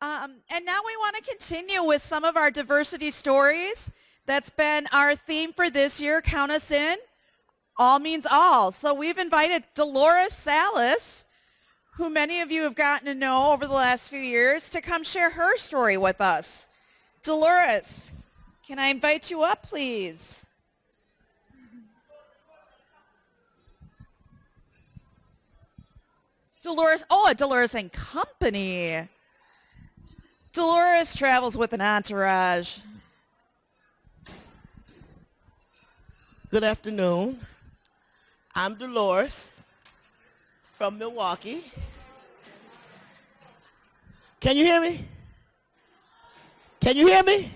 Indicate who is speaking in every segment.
Speaker 1: And now we want to continue with some of our diversity stories. That's been our theme for this year, Count Us In. All means all. So we've invited Dolores Salas, who many of you have gotten to know over the last few years, to come share her story with us. Dolores, can I invite you up, please? Dolores, a Dolores and Company. Dolores travels with an entourage.
Speaker 2: Good afternoon. I'm Dolores from Milwaukee. Can you hear me? Can you hear me?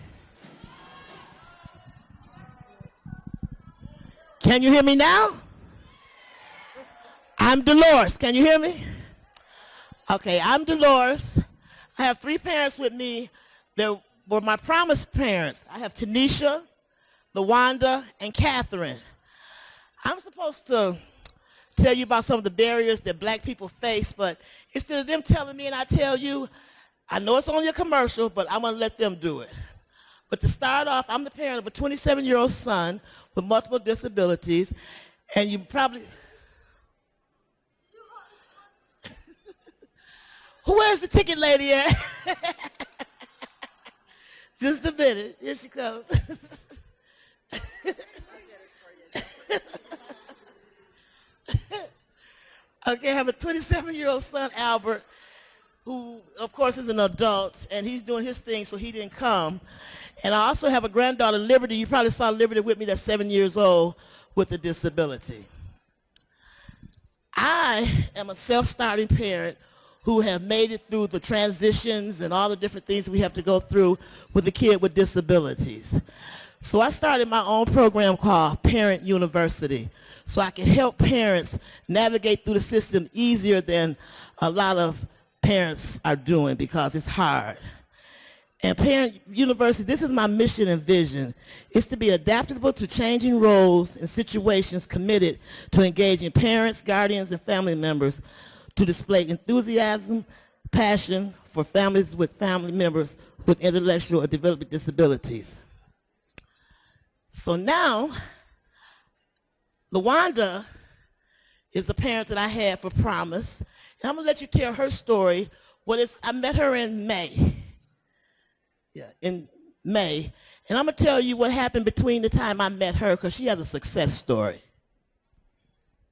Speaker 2: Can you hear me now? I'm Dolores. Can you hear me? Okay, I'm Dolores. I have 3 parents with me that were my promised parents. I have Tanisha, LaWanda, and Catherine. I'm supposed to tell you about some of the barriers that black people face, but instead of them telling me and I tell you, I know it's only a commercial, but I'm going to let them do it. But to start off, I'm the parent of a 27-year-old son with multiple disabilities, and you probably... Where's the ticket lady at? Just a minute. Here she comes. Okay, I have a 27-year-old son, Albert, who, of course, is an adult, and he's doing his thing, so he didn't come. And I also have a granddaughter, Liberty. You probably saw Liberty with me, that's 7 years old, with a disability. I am a self-starting parent who have made it through the transitions and all the different things we have to go through with a kid with disabilities. So I started my own program called Parent University, so I can help parents navigate through the system easier than a lot of parents are doing because it's hard. And Parent University, this is my mission and vision, is to be adaptable to changing roles and situations, committed to engaging parents, guardians, and family members to display enthusiasm, passion for families with family members with intellectual or developmental disabilities. So now, LaWanda is a parent that I had for Promise, and I'm gonna let you tell her story. I met her in May. Yeah, in May, and I'm gonna tell you what happened between the time I met her, because she has a success story.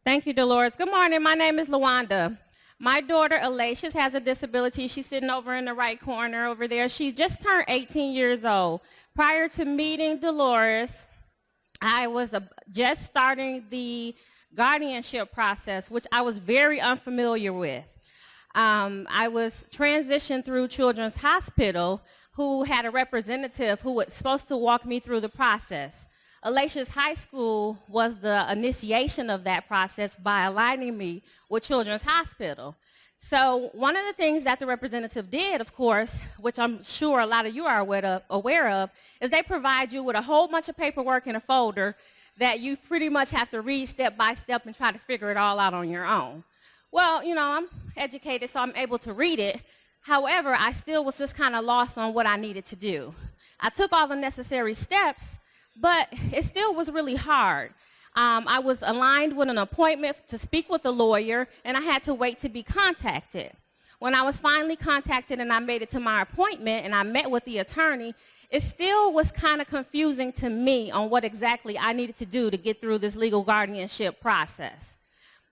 Speaker 3: Thank you, Dolores. Good morning. My name is LaWanda. My daughter, Alicia's, has a disability. She's sitting over in the right corner over there. She just turned 18 years old. Prior to meeting Dolores, I was just starting the guardianship process, which I was very unfamiliar with. I was transitioned through Children's Hospital, who had a representative who was supposed to walk me through the process. Alicia's high school was the initiation of that process by aligning me with Children's Hospital. So one of the things that the representative did, of course, which I'm sure a lot of you are aware of, is they provide you with a whole bunch of paperwork in a folder that you pretty much have to read step by step and try to figure it all out on your own. Well, you know, I'm educated, so I'm able to read it. However, I still was just kind of lost on what I needed to do. I took all the necessary steps, but it still was really hard. I was aligned with an appointment to speak with a lawyer, and I had to wait to be contacted. When I was finally contacted and I made it to my appointment and I met with the attorney, it still was kind of confusing to me on what exactly I needed to do to get through this legal guardianship process.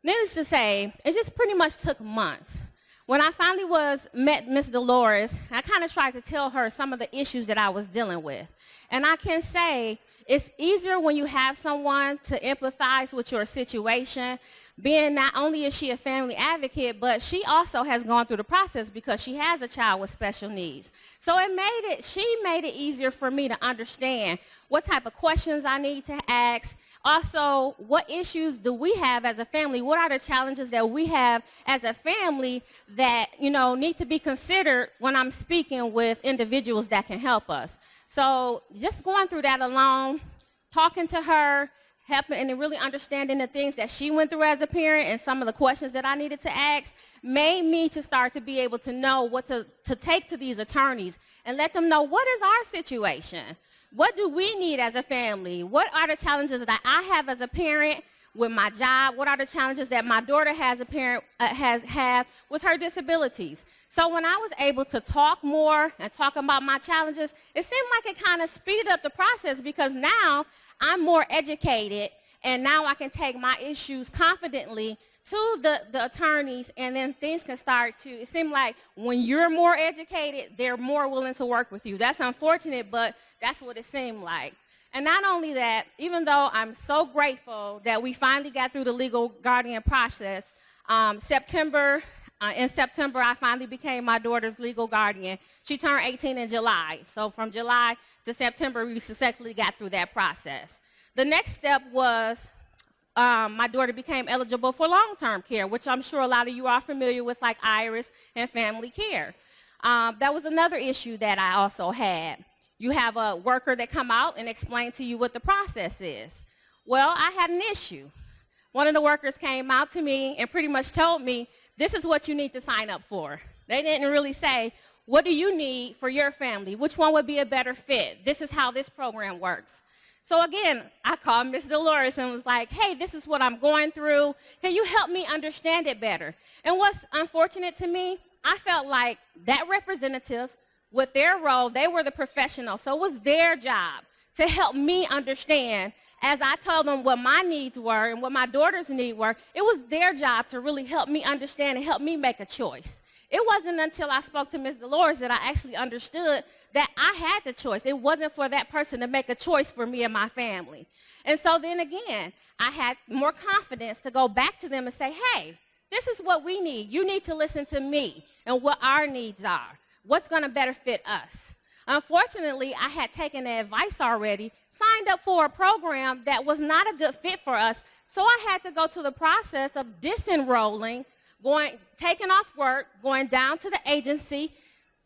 Speaker 3: Needless to say, it just pretty much took months. When I finally met Miss Dolores, I kind of tried to tell her some of the issues that I was dealing with. And I can say it's easier when you have someone to empathize with your situation, being not only is she a family advocate, but she also has gone through the process because she has a child with special needs. So she made it easier for me to understand what type of questions I need to ask. Also, what issues do we have as a family? What are the challenges that we have as a family that, you know, need to be considered when I'm speaking with individuals that can help us? So just going through that alone, talking to her, helping and really understanding the things that she went through as a parent and some of the questions that I needed to ask made me to start to be able to know what to take to these attorneys and let them know what is our situation. What do we need as a family? What are the challenges that I have as a parent with my job? What are the challenges that my daughter has a parent has with her disabilities? So when I was able to talk more and talk about my challenges, it seemed like it kind of speeded up the process because now I'm more educated and now I can take my issues confidently to the attorneys, and then things can start to, it seems like when you're more educated, they're more willing to work with you. That's unfortunate, but that's what it seemed like. And not only that, even though I'm so grateful that we finally got through the legal guardian process, in September, I finally became my daughter's legal guardian. She turned 18 in July. So from July to September, we successfully got through that process. The next step was my daughter became eligible for long-term care, which I'm sure a lot of you are familiar with, like Iris and family care. That was another issue that I also had. You have a worker that come out and explain to you what the process is. Well, I had an issue. One of the workers came out to me and pretty much told me, this is what you need to sign up for. They didn't really say, what do you need for your family? Which one would be a better fit? This is how this program works. So again, I called Ms. Dolores and was like, hey, this is what I'm going through. Can you help me understand it better? And what's unfortunate to me, I felt like that representative, with their role, they were the professional. So it was their job to help me understand. As I told them what my needs were and what my daughter's needs were, it was their job to really help me understand and help me make a choice. It wasn't until I spoke to Ms. Dolores that I actually understood that I had the choice. It wasn't for that person to make a choice for me and my family. And so then again, I had more confidence to go back to them and say, hey, this is what we need. You need to listen to me and what our needs are. What's going to better fit us? Unfortunately, I had taken the advice already, signed up for a program that was not a good fit for us, so I had to go to the process of disenrolling, taking off work, going down to the agency,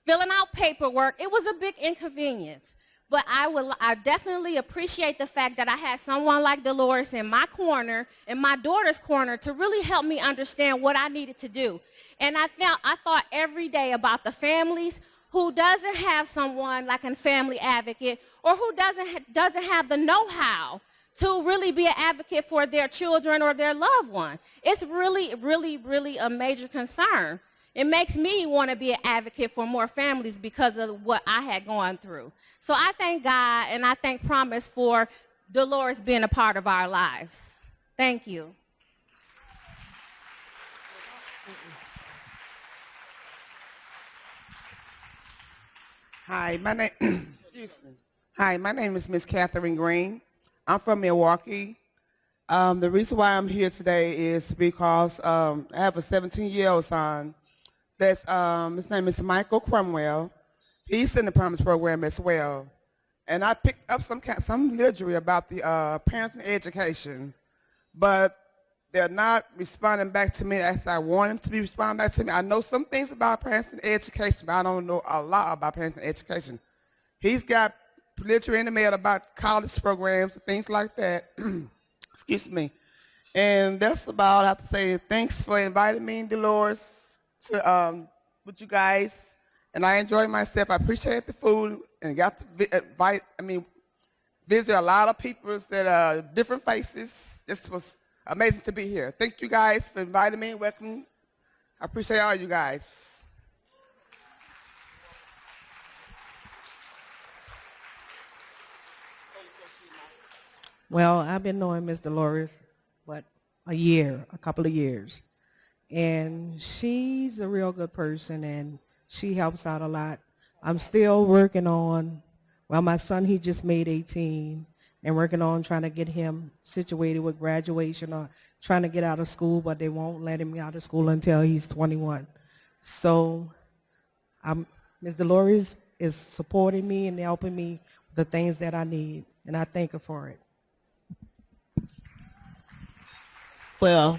Speaker 3: filling out paperwork. It was a big inconvenience. But I definitely appreciate the fact that I had someone like Dolores in my corner, in my daughter's corner, to really help me understand what I needed to do. And I thought every day about the families who doesn't have someone like a family advocate or who doesn't have the know-how to really be an advocate for their children or their loved one. It's really, really, really a major concern. It makes me want to be an advocate for more families because of what I had gone through. So I thank God and I thank Promise for Dolores being a part of our lives. Thank you.
Speaker 4: Hi, my name excuse me. Hi, my name is Miss Catherine Green. I'm from Milwaukee. The reason why I'm here today is because I have a 17-year-old son. That's his name is Michael Cromwell. He's in the Promise program as well. And I picked up some literature about the parenting education, but they're not responding back to me as I want them to be responding back to me. I know some things about parenting education, but I don't know a lot about parenting education. He's got literature in the mail about college programs and things like that. Excuse me. And that's about, I have to say, thanks for inviting me, Dolores, to with you guys. And I enjoyed myself. I appreciate the food and got to visit a lot of people that are different faces. This was amazing to be here. Thank you guys for inviting me. Welcome. I appreciate all you guys.
Speaker 5: Well, I've been knowing Ms. Dolores, a couple of years. And she's a real good person, and she helps out a lot. I'm still working on, my son, he just made 18, and working on trying to get him situated with graduation or trying to get out of school, but they won't let him out of school until he's 21. So Ms. Dolores is supporting me and helping me with the things that I need, and I thank her for it.
Speaker 2: Well,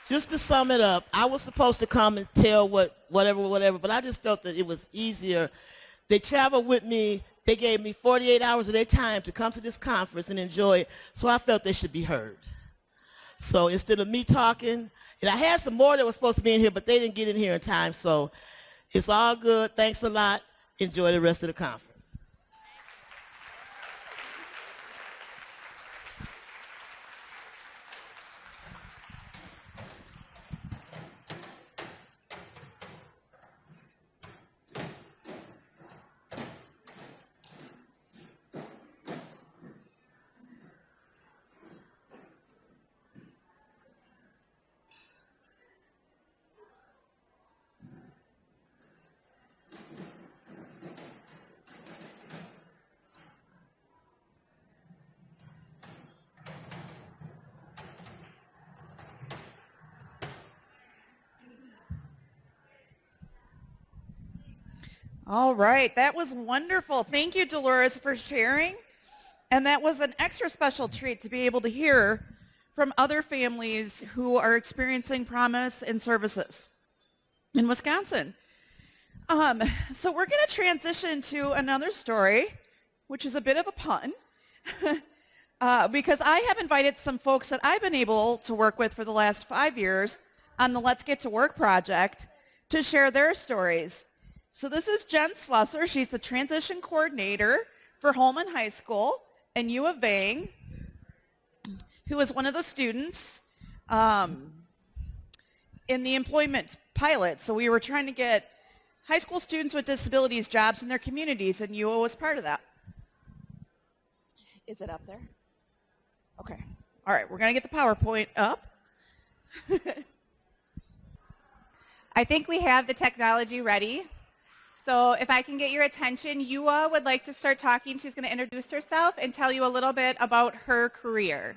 Speaker 2: just to sum it up, I was supposed to come and tell whatever, but I just felt that it was easier They traveled with me. They gave me 48 hours of their time to come to this conference and enjoy it, so I felt they should be heard. So instead of me talking, and I had some more that were supposed to be in here, but they didn't get in here in time, so it's all good. Thanks a lot. Enjoy the rest of the conference.
Speaker 1: All right, that was wonderful. Thank you, Dolores, for sharing. And that was an extra special treat to be able to hear from other families who are experiencing promise and services in Wisconsin. So we're going to transition to another story, which is a bit of a pun, because I have invited some folks that I've been able to work with for the last 5 years on the Let's Get to Work project to share their stories. So this is Jen Slusser. She's the transition coordinator for Holman High School and U of A, who is one of the students in the employment pilot. So we were trying to get high school students with disabilities jobs in their communities, and UO was part of that. Is it up there? Okay. All right, we're going to get the PowerPoint up.
Speaker 6: I think we have the technology ready. So if I can get your attention, Yua would like to start talking. She's going to introduce herself and tell you a little bit about her career.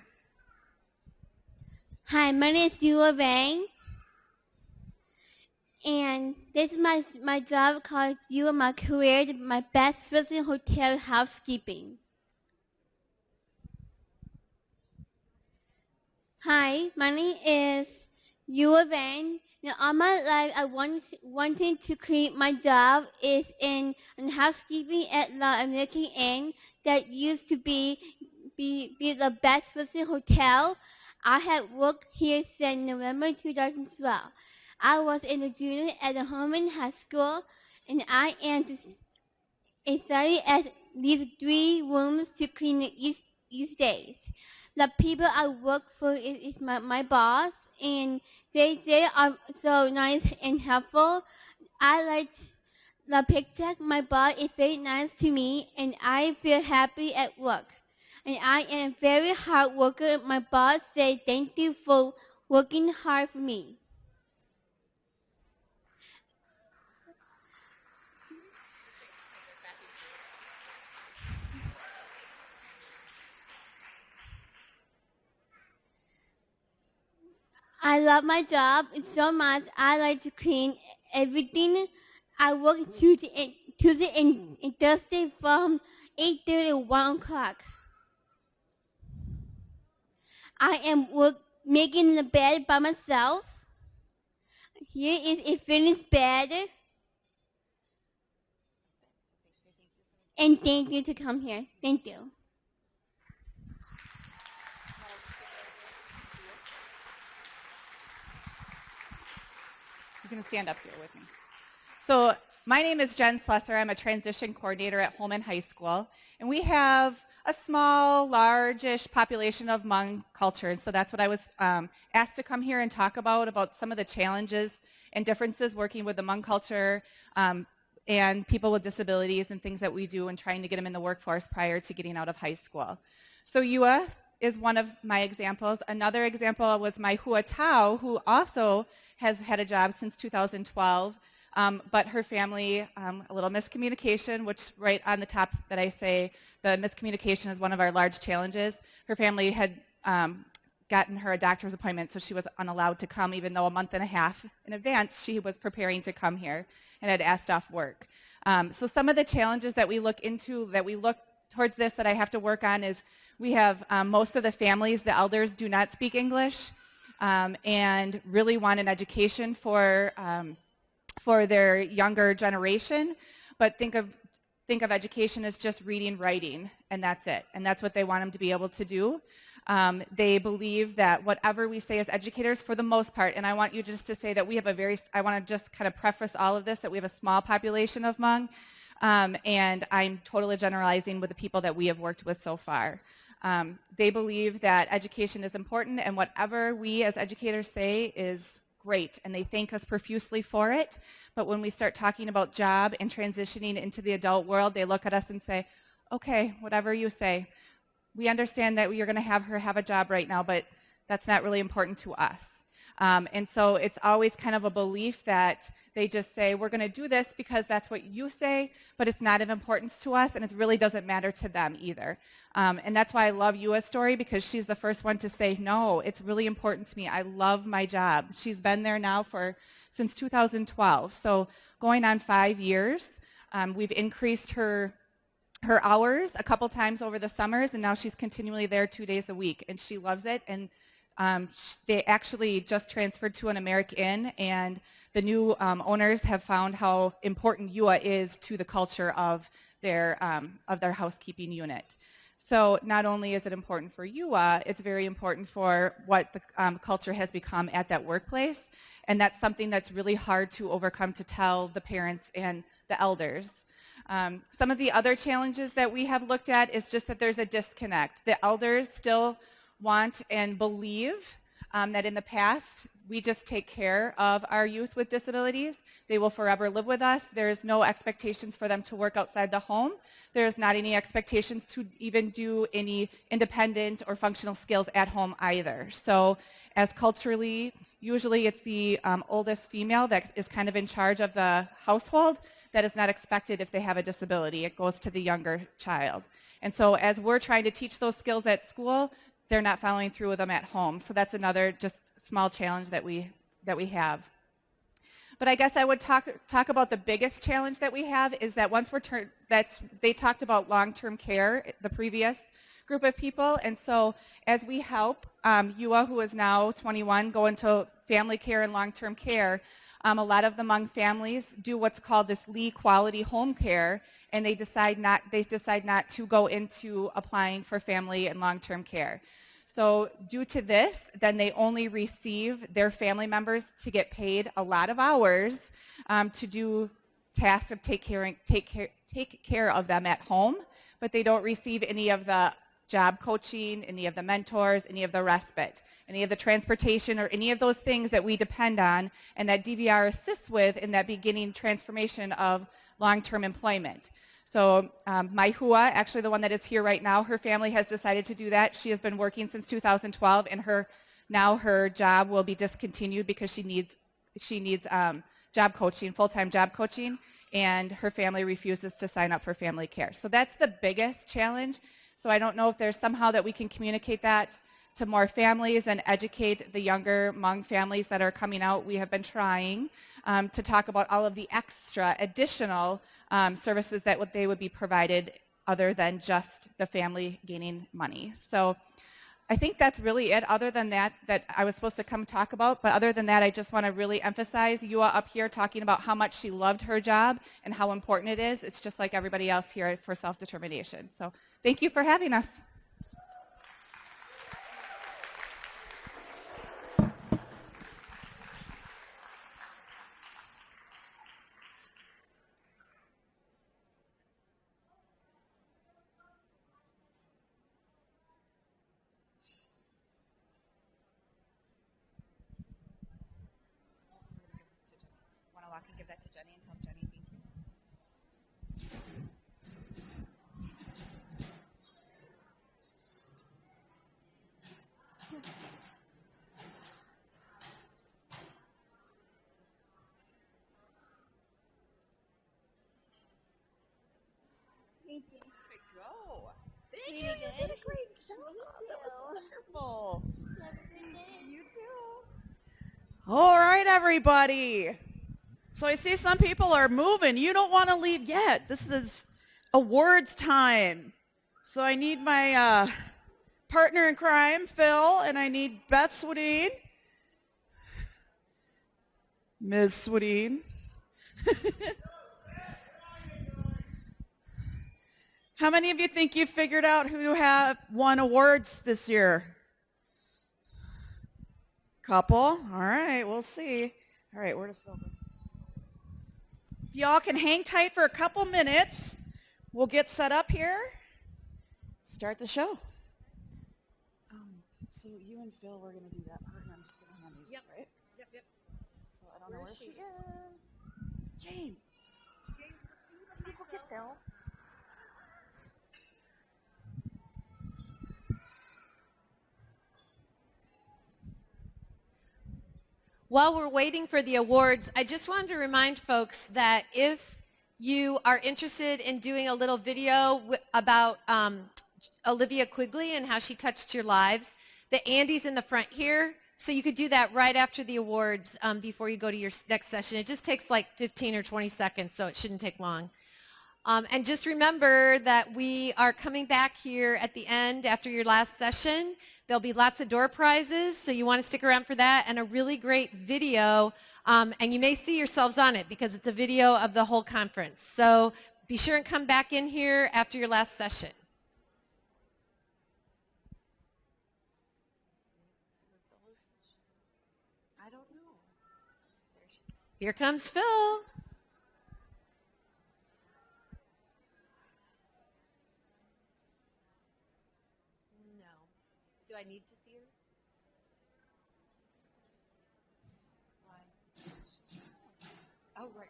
Speaker 7: Hi, my name is Yua Vang. And this is my job called Yua, my career, my best visiting hotel housekeeping. Hi, my name is Yua Vang. Now, all my life, I wanted to create my job is in housekeeping at the American Inn that used to be the best visiting hotel. I have worked here since November 2012. I was in the junior at the Holman High School, and I am study at these 3 rooms to clean each day. The people I work for is my boss, and they are so nice and helpful. I like the picture. My boss is very nice to me, and I feel happy at work. And I am very hard worker. My boss said thank you for working hard for me. I love my job so much. I like to clean everything. I work Tuesday and Thursday from 8:30 to 1 o'clock. I am making the bed by myself. Here is a finished bed. And thank you to come here. Thank you.
Speaker 6: You can stand up here with me. So my name is Jen Slusser. I'm a transition coordinator at Holman High School. And we have a small, large-ish population of Hmong cultures. So that's what I was asked to come here and talk about some of the challenges and differences working with the Hmong culture and people with disabilities and things that we do and trying to get them in the workforce prior to getting out of high school. So Yua is one of my examples. Another example was my Hua Tao, who also has had a job since 2012, but her family, a little miscommunication, which right on the top that I say the miscommunication is one of our large challenges. Her family had gotten her a doctor's appointment, so she was unallowed to come, even though a month and a half in advance she was preparing to come here and had asked off work. So some of the challenges that we look into, that we look towards this that I have to work on is we have most of the families, the elders do not speak English and really want an education for their younger generation, but think of think of education as just reading, writing, and that's it. And that's what they want them to be able to do. They believe that whatever we say as educators, for the most part, and I want you just to say that we have I want to just kind of preface all of this, that we have a small population of Hmong, and I'm totally generalizing with the people that we have worked with so far. They believe that education is important, and whatever we as educators say is great, and they thank us profusely for it. But when we start talking about job and transitioning into the adult world, they look at us and say, okay, whatever you say. We understand that you're going to have her have a job right now, but that's not really important to us. And so it's always kind of a belief that they just say, we're going to do this because that's what you say, but it's not of importance to us, and it really doesn't matter to them either. And that's why I love Yua's story, because she's the first one to say, no, it's really important to me. I love my job. She's been there now since 2012, so going on 5 years. We've increased her hours a couple times over the summers, and now she's continually there 2 days a week, and she loves it. And they actually just transferred to an American Inn, and the new owners have found how important Yua is to the culture of their housekeeping unit. So not only is it important for Yua, it's very important for what the culture has become at that workplace, and that's something that's really hard to overcome to tell the parents and the elders. Some of the other challenges that we have looked at is just that there's a disconnect. The elders still want and believe that in the past we just take care of our youth with disabilities. They will forever live with us. There's no expectations for them to work outside the home. There's not any expectations to even do any independent or functional skills at home either. So as culturally, usually it's the oldest female that is kind of in charge of the household. That is not expected if they have a disability. It goes to the younger child. And so as we're trying to teach those skills at school, they're not following through with them at home. So that's another just small challenge that we have. But I guess I would talk about the biggest challenge that we have is that once they talked about long-term care, the previous group of people. And so as we help Yua, who is now 21, go into family care and long-term care, a lot of the Hmong families do what's called this Lee quality home care, and they decide not to go into applying for family and long-term care. So due to this, then they only receive their family members to get paid a lot of hours to do tasks of take care of them at home, but they don't receive any of the job coaching, any of the mentors, any of the respite, any of the transportation, or any of those things that we depend on and that DVR assists with in that beginning transformation of long-term employment. So my Hua, actually the one that is here right now, her family has decided to do that. She has been working since 2012, and now her job will be discontinued because she needs job coaching, full-time job coaching, and her family refuses to sign up for family care. So that's the biggest challenge. So I don't know if there's somehow that we can communicate that to more families and educate the younger Hmong families that are coming out. We have been trying to talk about all of the extra additional services that they would be provided other than just the family gaining money. So I think that's really it, other than that I was supposed to come talk about. But other than that, I just want to really emphasize Yua up here talking about how much she loved her job and how important it is. It's just like everybody else here for self-determination. So thank you for having us. Want to walk and give that to Jenny and tell Jenny thank you?
Speaker 7: Thank you.
Speaker 1: Go. Thank
Speaker 7: You
Speaker 1: you. You
Speaker 7: did.
Speaker 1: did a great job. That was wonderful.
Speaker 7: Have a good day.
Speaker 1: You too. All right, everybody. So I see some people are moving. You don't want to leave yet. This is awards time. So I need my partner in crime, Phil, and I need Beth Swedeen. Ms. Swedeen. How many of you think you figured out who have won awards this year? Couple. All right, we'll see. All right, where to Phil? Y'all can hang tight for a couple minutes. We'll get set up here. Start the show. So you and Phil, we're going to do that part, and I'm just going to hand these, right? Yep. So I don't know where she is. James, let me go get Phil.
Speaker 8: While we're waiting for the awards, I just wanted to remind folks that if you are interested in doing a little video about Olivia Quigley and how she touched your lives, the Andy's in the front here, so you could do that right after the awards before you go to your next session. It just takes like 15 or 20 seconds, so it shouldn't take long. And just remember that we are coming back here at the end after your last session. There'll be lots of door prizes, so you want to stick around for that, and a really great video, and you may see yourselves on it because it's a video of the whole conference. So be sure and come back in here after your last session. I don't know. Here comes Phil. Do I need to see her? Why? Oh, right.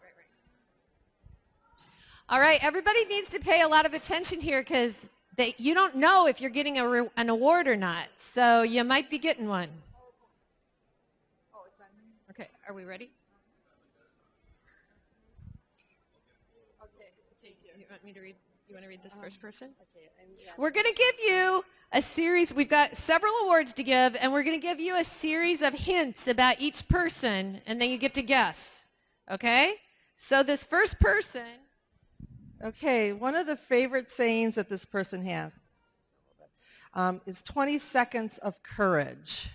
Speaker 8: All right, everybody needs to pay a lot of attention here because you don't know if you're getting an award or not, so you might be getting one. Oh, it's on. Okay, are we ready? Okay, you want me to read? You want to read this first person? Okay. We're going to give you a series. We've got several awards to give, and we're going to give you a series of hints about each person, and then you get to guess. Okay? So this first person.
Speaker 9: Okay, one of the favorite sayings that this person has is 20 seconds of courage.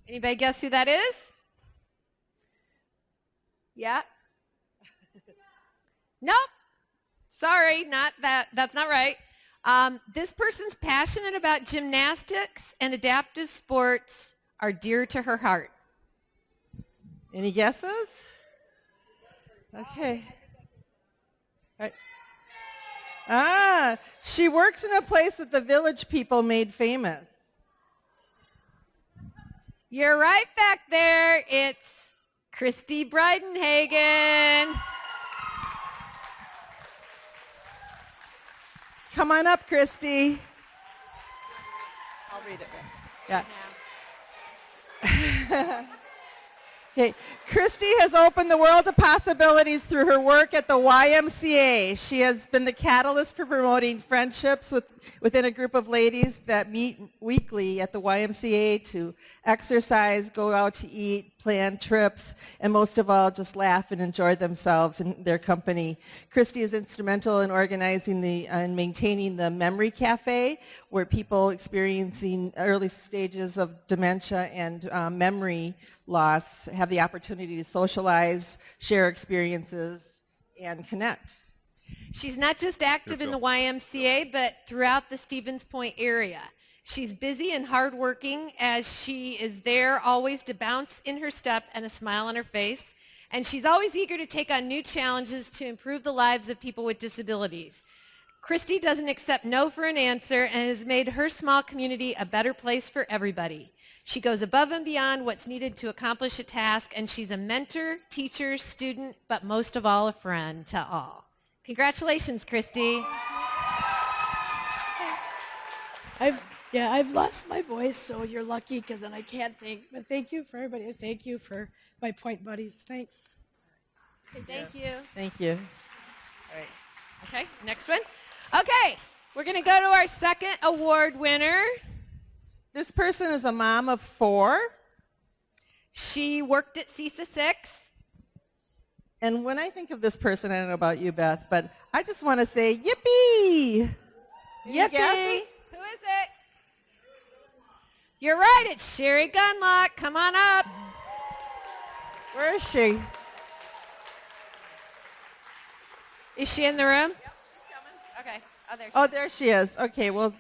Speaker 8: Anybody guess who that is? Yeah? Nope. Sorry, not that. That's not right. This person's passionate about gymnastics and adaptive sports are dear to her heart.
Speaker 9: Any guesses? Okay. All right. She works in a place that the Village people made famous.
Speaker 8: You're right back there. It's Kristy Bridenhagen.
Speaker 9: Come on up, Kristy.
Speaker 8: I'll read it.
Speaker 9: Yeah. Okay. Kristy has opened the world of possibilities through her work at the YMCA. She has been the catalyst for promoting friendships within a group of ladies that meet weekly at the YMCA to exercise, go out to eat, plan trips, and most of all, just laugh and enjoy themselves in their company. Kristy is instrumental in organizing and maintaining the Memory Cafe, where people experiencing early stages of dementia and memory loss have the opportunity to socialize, share experiences, and connect.
Speaker 8: She's not just active in the YMCA, but throughout the Stevens Point area. She's busy and hardworking as she is there always to bounce in her step and a smile on her face. And she's always eager to take on new challenges to improve the lives of people with disabilities. Kristy doesn't accept no for an answer and has made her small community a better place for everybody. She goes above and beyond what's needed to accomplish a task, and she's a mentor, teacher, student, but most of all, a friend to all. Congratulations, Kristy.
Speaker 10: I've lost my voice, so you're lucky because then I can't think. But thank you for everybody. Thank you for my point buddies. Thanks.
Speaker 8: Okay, thank you.
Speaker 9: Thank you.
Speaker 8: All right. Okay, next one. Okay, we're going to go to our second award winner.
Speaker 9: This person is a mom of 4.
Speaker 8: She worked at CISA 6.
Speaker 9: And when I think of this person, I don't know about you, Beth, but I just want to say, yippee!
Speaker 8: Yippee! Who is it? You're right, it's Sherry Gunlock. Come on up.
Speaker 9: Where is she?
Speaker 8: Is she in the room? Yep, she's coming. Okay.
Speaker 9: Oh, there she is. Okay, well,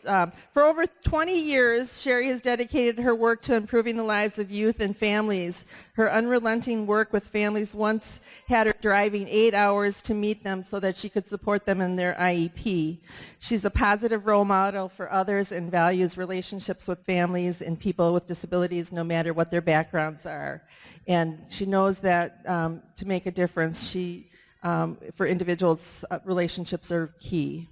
Speaker 9: for over 20 years, Sherry has dedicated her work to improving the lives of youth and families. Her unrelenting work with families once had her driving 8 hours to meet them so that she could support them in their IEP. She's a positive role model for others and values relationships with families and people with disabilities no matter what their backgrounds are. And she knows that to make a difference, for individuals, relationships are key.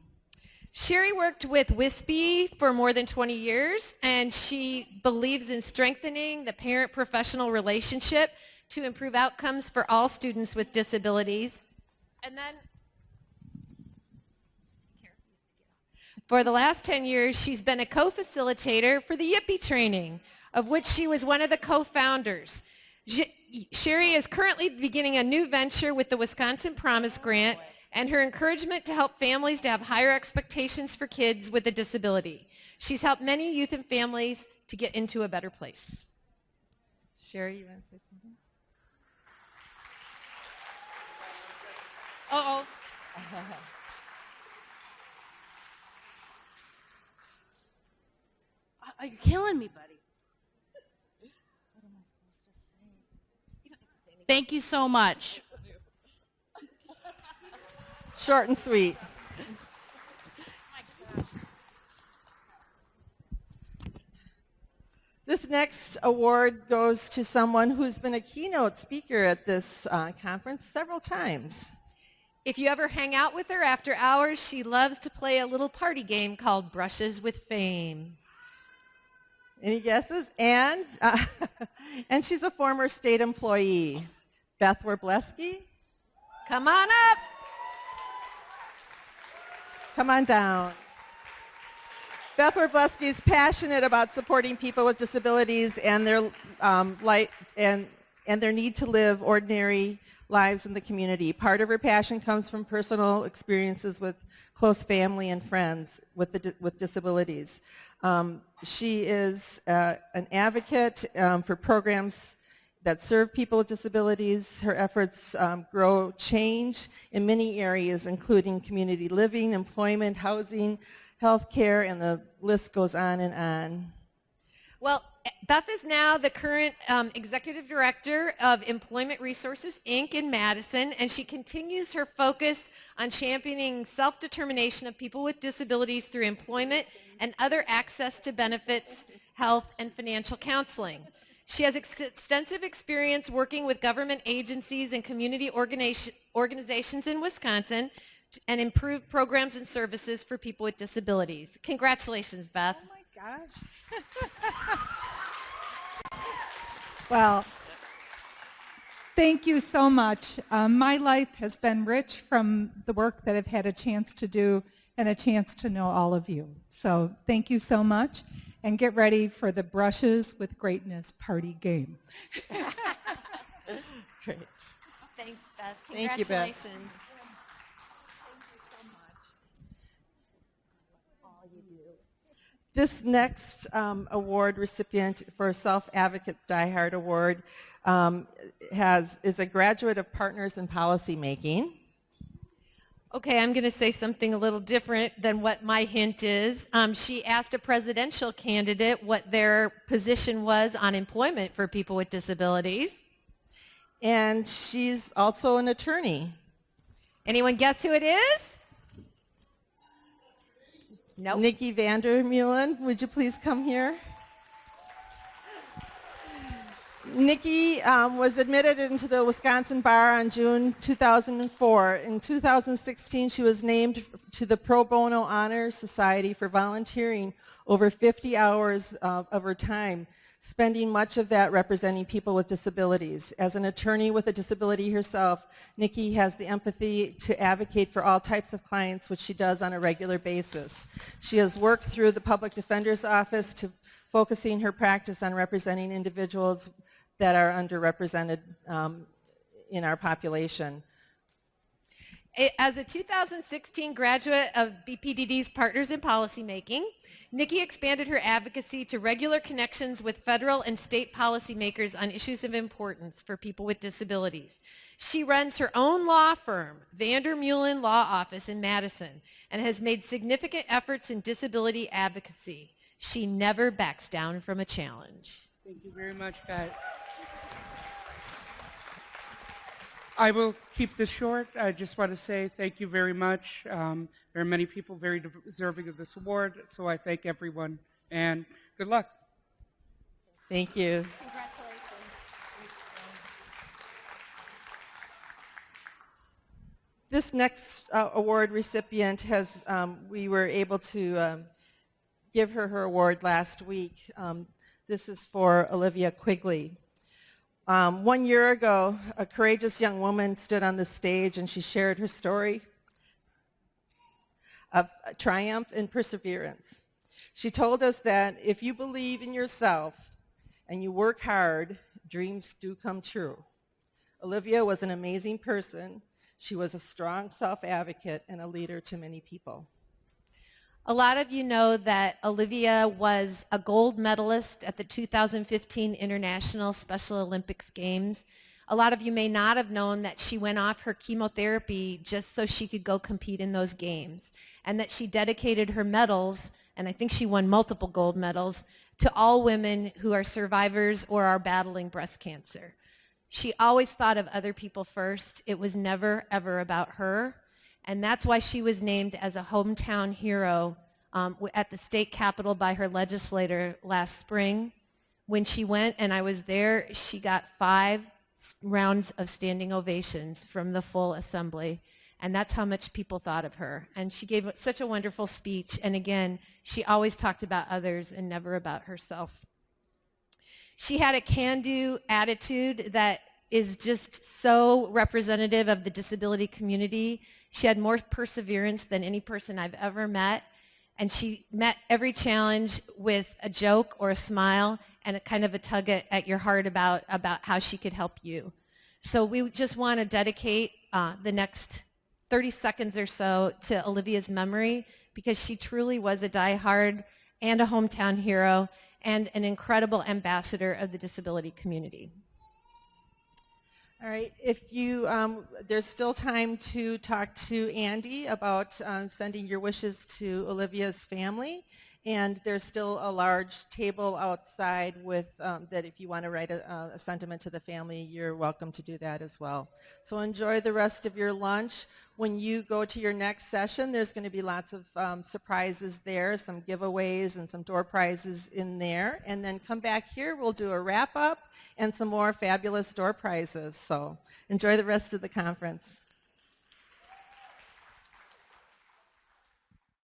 Speaker 8: Sherry worked with WI-BPDD for more than 20 years, and she believes in strengthening the parent-professional relationship to improve outcomes for all students with disabilities. And then, for the last 10 years, she's been a co-facilitator for the Yippee training, of which she was one of the co-founders. Sherry is currently beginning a new venture with the Wisconsin Promise Grant, and her encouragement to help families to have higher expectations for kids with a disability. She's helped many youth and families to get into a better place.
Speaker 9: Sherry, you want to say something?
Speaker 8: Uh-oh.
Speaker 10: You're killing me, buddy. What am I supposed to say? You don't have to say anything. Thank you so much.
Speaker 9: Short and sweet. This next award goes to someone who's been a keynote speaker at this conference several times.
Speaker 8: If you ever hang out with her after hours, she loves to play a little party game called Brushes with Fame.
Speaker 9: Any guesses? And she's a former state employee. Beth Wroblewski?
Speaker 8: Come on up.
Speaker 9: Come on down. Beth Wroblewski is passionate about supporting people with disabilities and their their need to live ordinary lives in the community. Part of her passion comes from personal experiences with close family and friends with disabilities. She is an advocate for programs that serve people with disabilities. Her efforts grow change in many areas, including community living, employment, housing, healthcare, and the list goes on and on.
Speaker 8: Well, Beth is now the current Executive Director of Employment Resources, Inc. in Madison, and she continues her focus on championing self-determination of people with disabilities through employment and other access to benefits, health, and financial counseling. She has extensive experience working with government agencies and community organizations in Wisconsin and improve programs and services for people with disabilities. Congratulations, Beth.
Speaker 10: Oh my gosh.
Speaker 11: Well, thank you so much. My life has been rich from the work that I've had a chance to do and a chance to know all of you. So thank you so much. And get ready for the Brushes with Greatness party game.
Speaker 9: Great.
Speaker 8: Thanks, Beth.
Speaker 9: Thank you, Beth.
Speaker 8: Congratulations.
Speaker 11: Thank you so much.
Speaker 9: All you do. This next award recipient for Self-Advocate Die-Hard Award is a graduate of Partners in Policy Making.
Speaker 8: Okay, I'm going to say something a little different than what my hint is. She asked a presidential candidate what their position was on employment for people with disabilities.
Speaker 9: And she's also an attorney.
Speaker 8: Anyone guess who it is? Nope.
Speaker 9: Nicki Vander Meulen, would you please come here? Nicki was admitted into the Wisconsin bar on June 2004. In 2016, she was named to the Pro Bono Honor Society for volunteering over 50 hours of her time, spending much of that representing people with disabilities. As an attorney with a disability herself, Nicki has the empathy to advocate for all types of clients, which she does on a regular basis. She has worked through the Public Defender's Office to focusing her practice on representing individuals that are underrepresented in our population.
Speaker 8: As a 2016 graduate of BPDD's Partners in Policymaking, Nicki expanded her advocacy to regular connections with federal and state policymakers on issues of importance for people with disabilities. She runs her own law firm, Vander Meulen Law Office in Madison, and has made significant efforts in disability advocacy. She never backs down from a challenge.
Speaker 12: Thank you very much, guys. I will keep this short. I just want to say thank you very much. There are many people very deserving of this award, so I thank everyone, and good luck.
Speaker 9: Thank you.
Speaker 6: Congratulations.
Speaker 9: This next award recipient has, we were able to give her award last week. This is for Olivia Quigley. 1 year ago, a courageous young woman stood on the stage and she shared her story of triumph and perseverance. She told us that if you believe in yourself and you work hard, dreams do come true. Olivia was an amazing person. She was a strong self-advocate and a leader to many people.
Speaker 8: A lot of you know that Olivia was a gold medalist at the 2015 International Special Olympics Games. A lot of you may not have known that she went off her chemotherapy just so she could go compete in those games, and that she dedicated her medals, and I think she won multiple gold medals, to all women who are survivors or are battling breast cancer. She always thought of other people first. It was never, ever about her. And that's why she was named as a hometown hero at the state capitol by her legislator last spring. When she went, and I was there, she got 5 rounds of standing ovations from the full assembly. And that's how much people thought of her. And she gave such a wonderful speech. And again, she always talked about others and never about herself. She had a can-do attitude that is just so representative of the disability community. She had more perseverance than any person I've ever met, and she met every challenge with a joke or a smile and a kind of a tug at your heart about how she could help you. So we just want to dedicate the next 30 seconds or so to Olivia's memory, because she truly was a diehard and a hometown hero and an incredible ambassador of the disability community.
Speaker 9: All right, if you, there's still time to talk to Andy about sending your wishes to Olivia's family, and there's still a large table outside with, that if you want to write a sentiment to the family, you're welcome to do that as well. So enjoy the rest of your lunch. When you go to your next session, there's going to be lots of surprises there, some giveaways and some door prizes in there, and then come back here, we'll do a wrap-up and some more fabulous door prizes. So enjoy the rest of the conference.